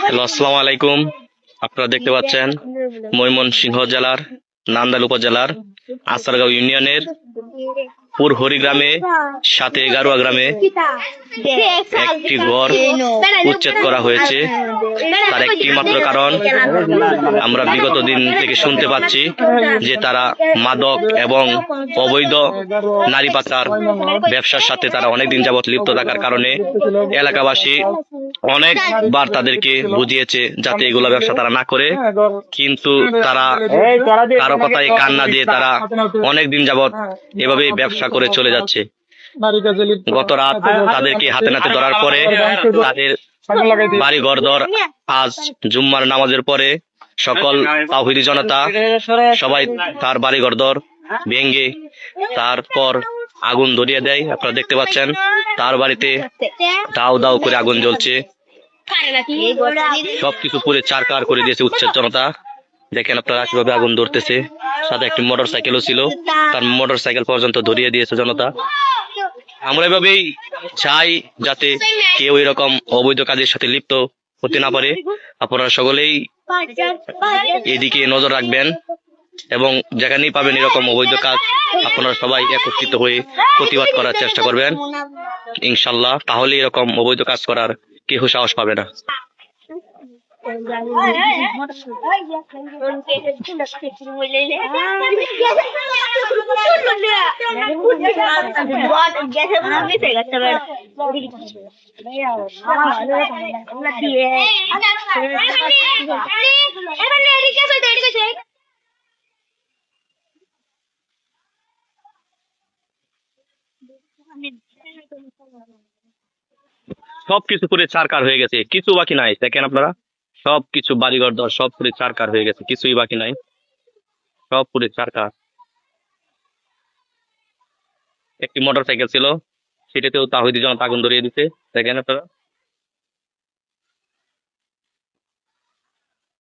Hello, আসসালামু আলাইকুম। আপনারা দেখতে পাচ্ছেন ময়মনসিংহ জেলার নান্দাইল উপজেলার আসারগাঁও ইউনিয়নের পুরহরি গ্রামে সাথে গারুয়া গ্রামে একটি ঘর উচ্ছেদ করা হয়েছে। তার একটি মাত্র কারণ, আমরা বিগত দিন থেকে শুনতে পাচ্ছি যে তারা মাদক এবং অবৈধ নারী পাচার ব্যবসার সাথে তারা অনেকদিন যাবৎ লিপ্ত থাকার কারণে এলাকাবাসী অনেকবার তাদেরকে বুঝিয়েছে যাতে এগুলো ব্যবসা তারা না করে, কিন্তু তারা কারো কথায় কান না দিয়ে তারা অনেকদিন যাবৎ এভাবে ব্যবসা করে চলে যাচ্ছে। গত রাত তাদেরকে হাতে নাতে ধরার পরে তাদের বাড়ি ঘর দর আজ জুম্মার নামাজের পরে সকল তাওহীদি জনতা সবাই তার বাড়ি ঘর দর ভেঙে তারপর আগুন ধরিয়ে দেয়। আপনারা দেখতে পাচ্ছেন তার বাড়িতে দাও দাও করে আগুন জ্বলছে, সবকিছু পুরে চারকার করে দিয়েছে উচ্ছেদ জনতা। দেখেন আপনারা কিভাবে আগুন ধরতেছে। সাথে একটি মোটর সাইকেলও ছিল, তার মোটর সাইকেল পর্যন্ত ধরিয়ে দিয়েছে জনতা। আমরা এভাবেই চাই যাতে কেউ এরকম অবৈধ কাজের সাথে লিপ্ত হতে না পারে। আপনারা সকলেই এদিকে নজর রাখবেন এবং যেখানেই পাবেন এরকম অবৈধ কাজ আপনারা সবাই একত্রিত হয়ে প্রতিবাদ করার চেষ্টা করবেন ইনশাল্লাহ। তাহলে এরকম অবৈধ কাজ করার কেউ সাহস পাবে না। সবকিছু পুরে চারকার হয়ে গেছে, কিছু বাকি নাই। দেখেন আপনারা সবকিছু বাড়িঘর দর সব পুরে চারকার হয়ে গেছে, কিছুই বাকি নাই, সব পুরে চারকার। একটি মোটর সাইকেল ছিল, সেটাতেও তাওহীদি জনতা আগুন ধরিয়ে দিতে। দেখেন আপনারা।